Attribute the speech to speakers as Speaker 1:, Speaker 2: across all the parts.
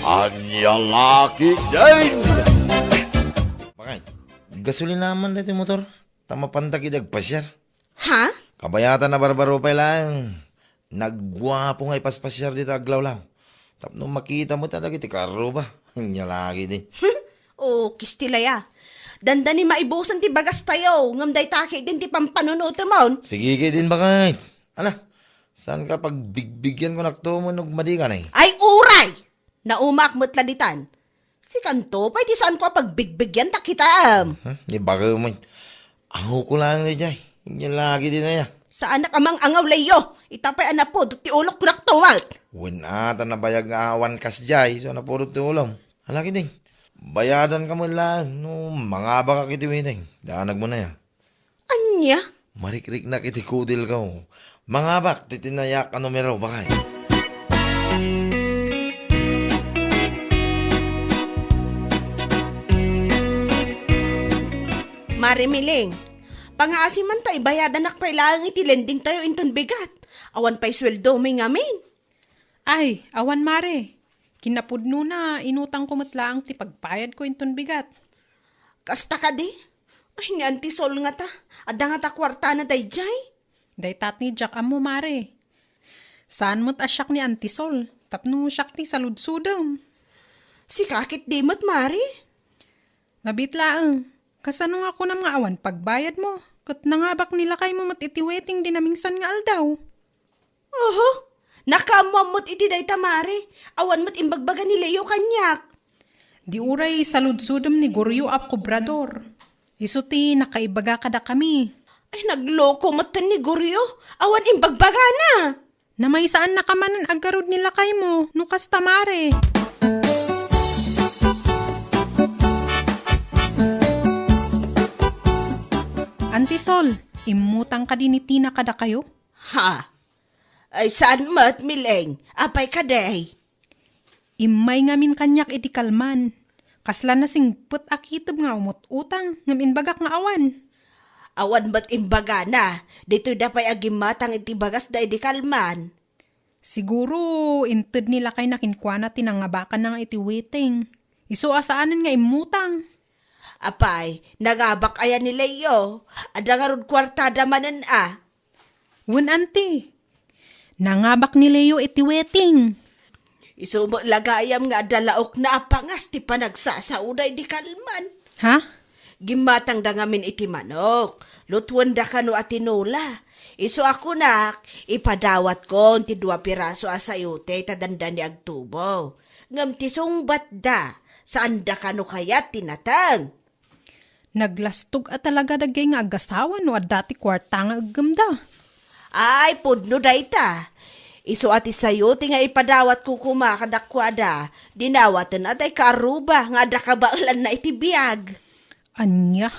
Speaker 1: Anya laki din!
Speaker 2: Bakit? Gasolina naman dito yung motor. Tama pantakidag pasyar.
Speaker 3: Ha?
Speaker 2: Kabayatan na barbaro pa lang. Nagwapo nga ipaspasyar dito aglaw-law. Tapos makita mo talaga iti karo ba? Anya lagi din.
Speaker 3: O, kistilaya. Dandani maibusan ti bagas tayo. Ngamday taki din ti pampanunuto mo.
Speaker 2: Sige kayo din bakit? Ala, saan ka pag bigbigyan ko naktumanog madikan eh?
Speaker 3: Ay, uray! Naumak mo't laditan. Si Kanto, pa'y ti saan ko pagbigbigyan ta kita.
Speaker 2: Di baka mo. Ako ko lang na dyan. Anya lagi din na yan.
Speaker 3: Saan na kamang angaw layo? Itapay anak po, ti ulok ko naktuwal.
Speaker 2: Wala na bayag nga awan kas jay. So napurot ti ulam. Halaki din. Bayadan ka mo lang. No, mga baka kitiwiting. Daanag mo na yan.
Speaker 3: Anya?
Speaker 2: Marikrik na kiti kudil ka mo. Mga bak, titinayak ka numero bakay.
Speaker 3: Marimiling. Pangaasiman tayo, bayadan nak pailangan iti lending tayo inton bigat. Awan pa'y sweldo may ngamin.
Speaker 4: Ay, awan mare. Kinapudno na, inutang ko matlaang ti pagpayad ko inton bigat.
Speaker 3: Kasta ka di? Ay, ni Auntie Sol nga ta. Ada nga ta kwarta na dayjay.
Speaker 4: Day tat ni Jack amo mare. Saan mo't asyak ni Antisol? Tapno syak ti saludsudam.
Speaker 3: Si kakit di mo't mari.
Speaker 4: Mabitlaang. Kasano nga ako ng mga awan pagbayad mo? Kat nangabak nila kay mo matitiweting dinamingsan nga aldaw.
Speaker 3: Oho, nakamamot iti day tamari. Awan mo't imbagbaga ni Leo kanyak.
Speaker 4: Di uray saludsudam ni Goryo ap Cobrador. Iso ti nakaibaga kada kami.
Speaker 3: Ay, nagloko matan ni Goryo. Awan imbagbaga na.
Speaker 4: Na may saan nakamanan agarod nila kay mo, nukas tamare. Antisol, imutang ka din ni Tina kada kayo?
Speaker 3: Ha? Ay, saan mo't mileng? Apay ka day.
Speaker 4: Imay ngamin kanyak iti kalman. Kasla na sing put akitob nga umot utang, ngamin bagak nga awan.
Speaker 3: Awan mo't imbaga na. Dito dapay agimatang iti bagas da iti kalman.
Speaker 4: Siguro, inted nila kay nakinkwana tinangabakan na nga iti waiting. Iso asaanan nga imutang.
Speaker 3: Apay, nagabak ayan ni Leo. Ada nga rod kwartada manan a.
Speaker 4: Wen anti, nangabak ni Leo iti waiting.
Speaker 3: Isumo lagayam nga dalaok na apangas ti panagsasauday di kalman.
Speaker 4: Ha?
Speaker 3: Gimatang da ngamin iti manok. Lutuan da kano atinola. Iso ako nak, ipadawat ko ti 2 piraso asayute tadandan ni agtubo. Ngam ti sungbat da, saan da kano kayat tinatang.
Speaker 4: Naglastog at talaga dagay nga agasawa no at dati kwarta nga agamda.
Speaker 3: Ay, pudno da ita. Iso ati sayute nga ipadawat ko kumakadakwada. Dinawatan at ay karuba nga da kabaulan na iti biyag.
Speaker 4: Anya?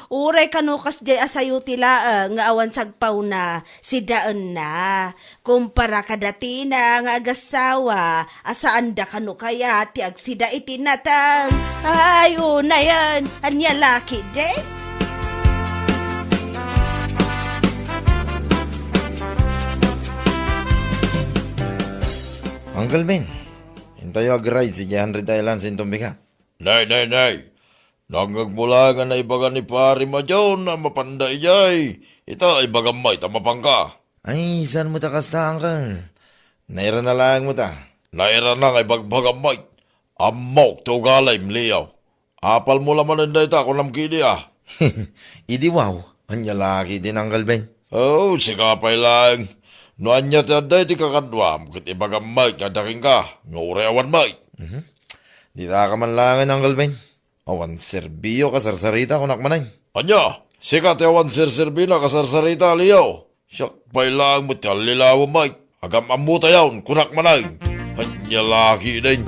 Speaker 3: Uray kanukas jay asayo tila nga awan sagpaw na si daan na. Kumpara kadati na nga agasawa, asaan da kanu kaya ti agsida iti natang. Ay, una yan, anya laki de.
Speaker 2: Uncle Ben, hintayo ag-ride si 100 Islands in Tumbiga.
Speaker 1: Nay. Nangagmula nga na ibaga ni pari madyaw na mapanday jay. Ita ibaga may tamapang ka.
Speaker 2: Ay, saan mo ta kasta, Uncle? Naira na lang mo ta.
Speaker 1: Naira na nga ibagbaga may. Amok to galay mliyaw. Apal mo laman na ita kung namkidi ah.
Speaker 2: Idi wow, anya laki din, Uncle Ben.
Speaker 1: Oh, sikapay lang. No anya taday ti kakadwam. Kit ibaga may nga daking ka. Ngureawan may.
Speaker 2: Di ta ka man langan, Uncle Ben. Awan serbiyo ka sarsarita kunak manay.
Speaker 1: Anya, sikat yawan sir-sirbina kasarsarita liyaw. Siyak pa'y lang mo talilaw may. Agam amuta yawn, kunak manay. Anya laki din.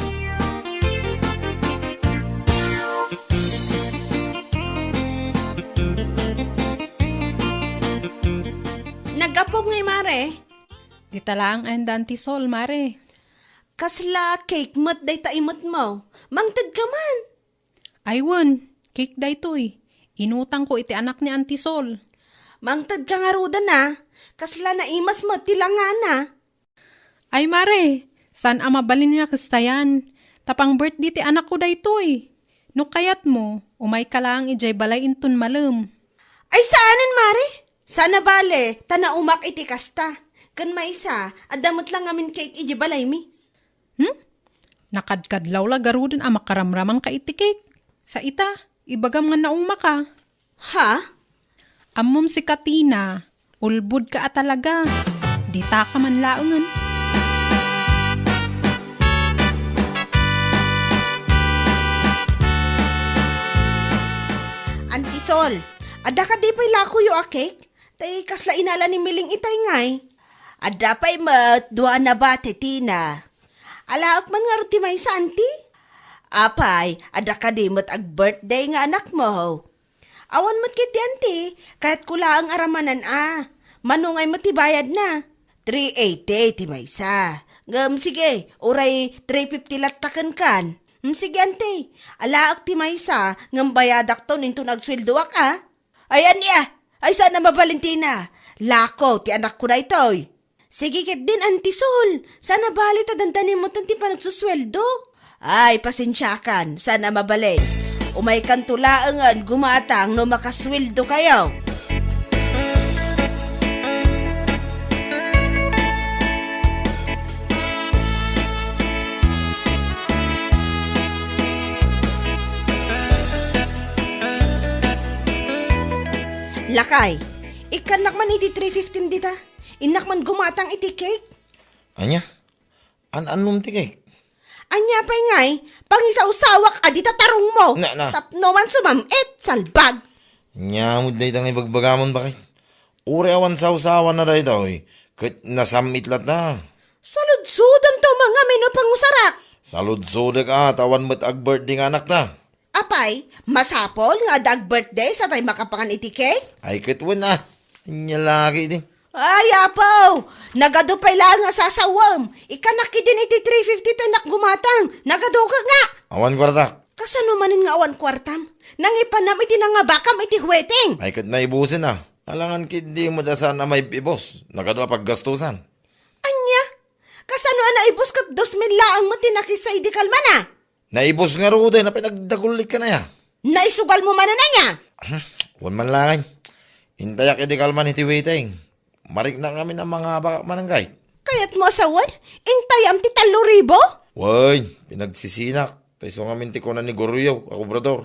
Speaker 3: Nagapog ngay mare.
Speaker 4: Di talaang ang Antisol, mare.
Speaker 3: Kasla cake mat day taimot mo. Mangtad ka man.
Speaker 4: Aywan, cake day to'y. Inutang ko iti anak ni Antisol.
Speaker 3: Mangtad ka nga ruda na. Kasla na imas mo tilangana.
Speaker 4: Ay mare, saan ang mabalin nga kastayan? Tapang birthday ti anak ko daytoy. No kayat mo, umay ka lang ijay balay intun malem.
Speaker 3: Ay saanan, Mare? Sana bale, tana umak iti kasta. Kan maisa, adamot lang amin cake iji balay mi.
Speaker 4: Nakadkadlaw la garuden a makaramraman ka iti cake. Sa ita, ibagam nga nauma ka.
Speaker 3: Ha?
Speaker 4: Ammom si Katina, ulbud ka talaga. Dita ka man laungan.
Speaker 3: Auntie Sol, ada ka di pa'y lako yu a cake? Tay kasla inala ni Miling itay ngay. Ada pa'y mat, dua na ba titina? Alaok man nga ruti may santi? Apay, ada ka di mat ag birthday nga anak mo. Awan mat kiti auntie, kahit kula ang aramanan manungay matibayad na. 380 ti maysa. Sige, uray 350 latakan kan. Sige auntie, alaak ti maysa, ngam bayadak to ninto nagsweldoak Ayan niya, ay sana mabalintina. Lako, ti anak ko na itoy. Sige ket din auntie Sol, sana bali ta dandanin mo tanti pa nagsusweldo. Ay, pasensyakan, sana mabalik. Umay kantulaangan gumatang no makasweldo kayo. Lakay, ikanak man iti 315 dita. Inak man gumatang iti cake.
Speaker 2: Anya? Anum ti cake?
Speaker 3: Anya pa'y ngay, pangisaw-sawak dita tarong mo.
Speaker 2: Na.
Speaker 3: Tapno man sumamit, salbag.
Speaker 2: Nyamod na itang ibagbagamon bakit? Uri awan sausawan na dahi daw eh. Kahit nasamit lat na.
Speaker 3: Saludsudam to mga menu pangusarak.
Speaker 2: Salud-suda ka, tawan mo't ag birthday nga anak na.
Speaker 3: Apay, masapol nga dag birthday sa tay makapangan iti cake?
Speaker 2: Ay kitwan na. Anya lagi din.
Speaker 3: Ay, apaw! Nagadupay lang nga sasawam. Ikanaki din iti 350 tanak gumatang. Nagaduka nga.
Speaker 2: Awan kwarta.
Speaker 3: Kasano manin nga awan kwartam? Nangipanam iti nangabakam iti huweteng.
Speaker 2: Ay kat na ibusin na. Alangan kit di mo dasan na may ibos. Nagadwa paggastusan.
Speaker 3: Anya? Kasano ibus kat 2,000 laang mo tinakis sa idi kalmana?
Speaker 2: Naibos nga ro na pinagdagulik ka na ya.
Speaker 3: Naisugal mo man na niya.
Speaker 2: Wan man langay. Intayak iti kalman iti waiting. Marik na kami ng mga baka mananggay.
Speaker 3: Kayat mo asawan? Intayam ti 3,000?
Speaker 2: Woy, pinagsisinak. Taiso nga minti ko na ni Guryo, ako brodor.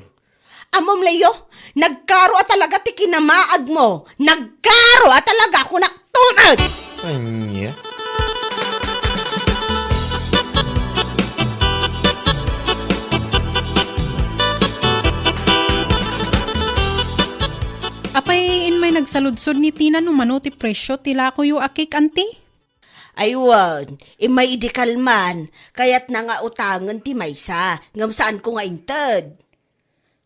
Speaker 3: Amom Leo, nagkaro talaga ti kinamaag mo. Nagkaro talaga ako naktunad.
Speaker 2: Anya?
Speaker 4: Apay in may nagsaludsod ni Tina no mano ti presyo tila ko yu akik anti?
Speaker 3: Aywan, imay idikalman, kayat na nga utangan ti maysa, ngam saan ko nga inted.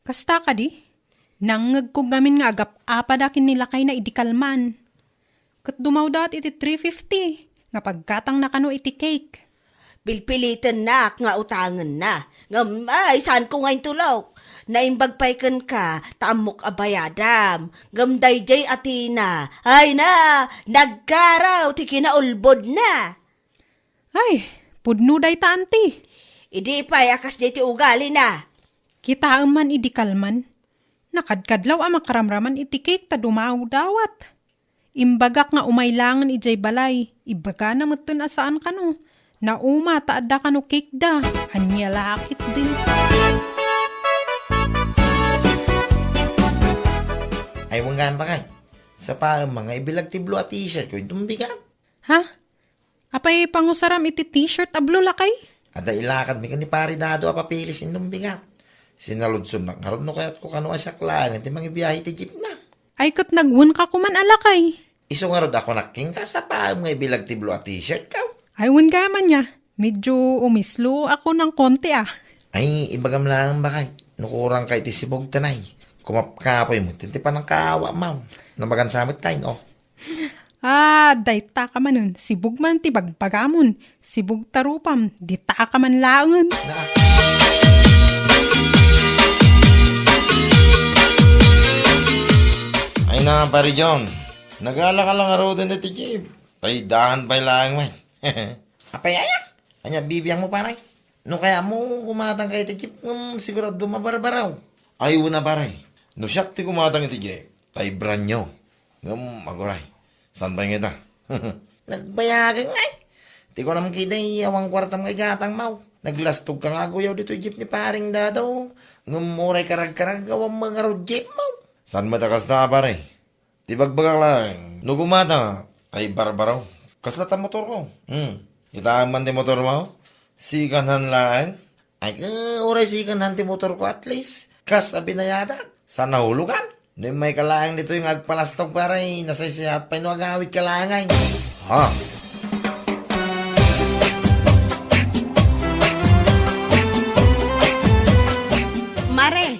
Speaker 4: Kasta ka di? Nangag ko gamin nga agap apadakin nila kay na idikalman. Kat dumaw dat iti 350, nga pagkatang nakano iti cake.
Speaker 3: Pilpilitan na nga utangan na, ngam ay saan ko nga intulok. Naimbagpaykan ka, tamok abayadam. Gamday jay atina. Ay na, nagkaraw, ti kinaulbod na.
Speaker 4: Ay, pudno day ta anti.
Speaker 3: Idi pa, akas jay ti ugali na.
Speaker 4: Kita man idikalman. Nakadkadlaw ang makaramraman iti cake ta dumaw dawat. Imbagak nga umaylangan ijay balay. Ibaga na matun asaan ka no. Nauma taadda ka no cake da. Anya lakit din.
Speaker 2: Ay wanggan pa kay. Sa pa mga ibilag ti blue at t-shirt ko itong bigat.
Speaker 4: Ha? Apay pangusaram iti t-shirt ablo lakay?
Speaker 2: Ada ilakad mi kan ni pari dado apapilis itong bigat. Sinaludson na karon no kayat ko kano asyak lang ti mga biyahe ti jeep na.
Speaker 4: Ay kat nagwun ka kuman alakay.
Speaker 2: Iso nga rod ako naking ka sa pa mga ibilag ti blue at t-shirt ka.
Speaker 4: Ay wun ka man niya. Medyo umislo ako ng konti
Speaker 2: Ay ibagam lang ba kay. Nukurang kay ti sibog tanay. Kumapkapoy mo, tinti pa ng kawa, ma'am. Namagan sa amit tayo, oh.
Speaker 4: Dayta ka man nun. Sibug man ti bagpagamon. Sibug tarupam. Dita ka man laangan.
Speaker 2: Ay na, pari John. Nagala ka lang aro din na ti Jim. Tay dahan pa lang, man. Apay ayak. Anya, bibiyang mo paray. No kaya mo kumatang kay ti Jeep sigurado mabarbaraw. Ayaw na pare. No siyak ti kumatang iti Jeep. Tay branyo. Aguray. San ba nga ita? Nagbayagan nga eh. Ti ko naman kinay awang kwartam kay gatang mau. Naglastog ka nga guyaw dito Jeep ni paring dadaw. Ngumuray karag-karag awang mga road Jeep mau. San matakas na pare? Ti bagbagang lang. No kumata, tay barbaraw. Kaslatan motor ko. Itaang man ti motor mo? Sikanhan lang. Ay oray sikanhan ti motor ko at least. Kas abinayada. Sa nahulugan. No may kalaang dito yung agpalastog para nasaysiyat pa yung agawit kalangay. Ha?
Speaker 3: Mare,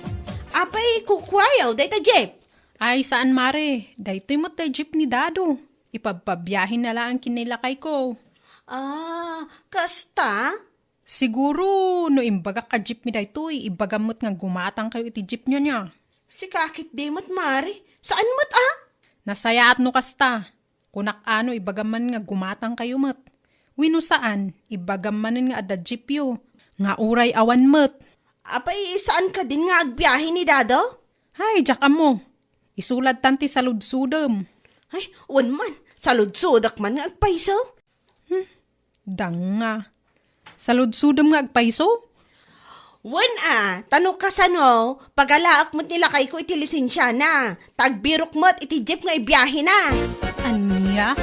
Speaker 3: apay kukwayaw, day ta Jeep.
Speaker 4: Ay, saan mare? Daytoy mo't day jeep ni Dado. Ipagpabiyahin na lang ang kinilakay ko.
Speaker 3: Kasta?
Speaker 4: Siguro, no imbaga ka jeep mi daytoy, ibagamot nga gumatang kayo iti jeep nyo niya.
Speaker 3: Si kakit di mat Mare. Saan mat ah?
Speaker 4: Nasayaat no kasta. Kunak ano, ibagaman nga gumatang kayo mat. Wino saan, ibagamanin nga ada jeep yo. Nga uray awan mat.
Speaker 3: Apay saan ka din nga agbiyahe ni Dado?
Speaker 4: Hay, jakam mo. Isulad tanti sa ludsudem.
Speaker 3: Ay, wan man. Salud-sudak man nga agpaiso.
Speaker 4: Dang nga. Sa ludsudem nga agpaiso?
Speaker 3: Wan tanong ka sa no, pagalaak mo't nila kay ko iti lisensya na. Tagbirok mo't iti jeep nga ibiyahe na.
Speaker 4: Anya?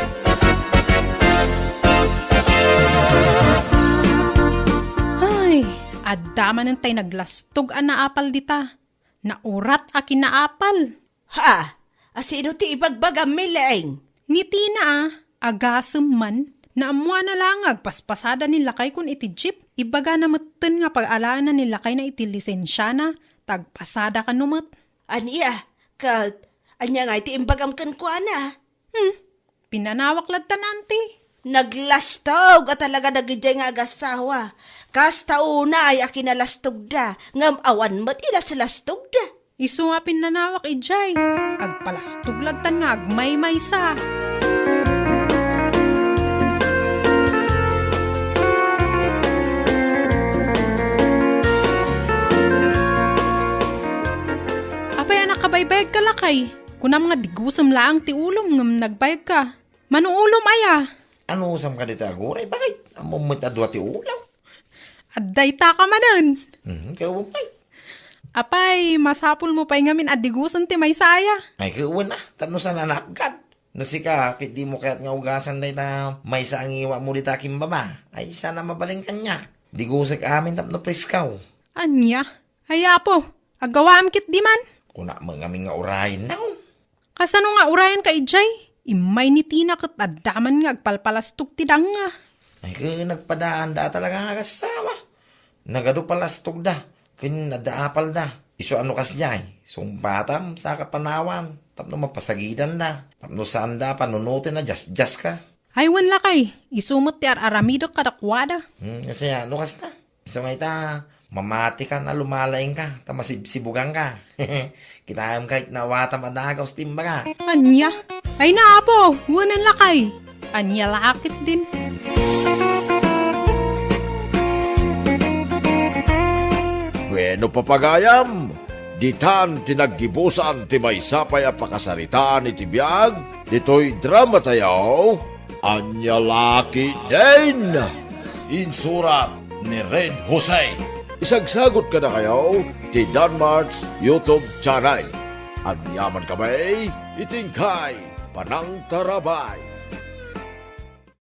Speaker 4: Ay, adama nang tay naglastog ang naapal dita. Naurat a kinaapal.
Speaker 3: Ha? Asino ti ibagbagam milaing?
Speaker 4: Ngiti na agasem man. Naamwa na lang agpaspasada nila kay kun iti jeep. Ibaga na maten nga pag-alaan na nila kay na iti lisensya na. Tagpasada ka numat.
Speaker 3: Aniya, anya nga iti imbagam kan ko na.
Speaker 4: Pinanawak ladta nanti.
Speaker 3: Naglastog at talaga nagidya nga agasawa. Kas tauna ay akinalastog da. Ngam awan mo't ilaslastog da.
Speaker 4: Isu nga pinanawak ijay. Agpalastog ladtan nga agmay-may sa. Kabaybayag ka lakay. Kunam nga digusam laang ti ulom ngam nagbayag ka. Manuulom aya.
Speaker 2: Ano usam ka dito aguray? Bakit? Amumit adwa ti ulaw.
Speaker 4: Adday ta ka manan.
Speaker 2: Kaya may.
Speaker 4: Apay, masapul mo pa'y ngamin adigusam ti may saya.
Speaker 2: Ay kaya na. Tano sa nanakagad. No si ka, kit di mo kaya't nga ugasan day na may sa ang iwa mo dita kimbaba. Ay sana mabaling kanya. Digusik amin tapno preskaw.
Speaker 4: Anya? Haya po. Agawaam kit di man.
Speaker 2: Kuna mga aming nga urayin na.
Speaker 4: Kasano nga urayan ka ijay? Imay ni Tina kat adaman nga agpalpalastog ti dang nga.
Speaker 2: Ay kaya nagpadaan da talaga nga kasama. Nagado palastog da. Kaya nadaapal da. Iso ano kas jay. Sumbatam sa kapanawan. Tapno mapasagidan da. Tapno saan da panunutin na just ka.
Speaker 4: Ay wan lakay. Isumot ti aramido kadakwada.
Speaker 2: Kasi ano kas na. Iso nga ita. Mamati ka na lumalaing ka, tamasibsibugan ka. Kitayam kahit nawatam adagaw sa timba ka.
Speaker 4: Anya? Ay naapo, wanan lakay. Anya lakit din.
Speaker 1: Bueno papagayam, ditan tinaggibusan ti may sapay a pakasaritaan iti biyag, dito'y drama tayaw, anya laki din. Insurat ni Red Jose. Isagsagot ka na kayo ti Danmart's YouTube channel. Agyaman ka ba'y itingkay panang tarabay.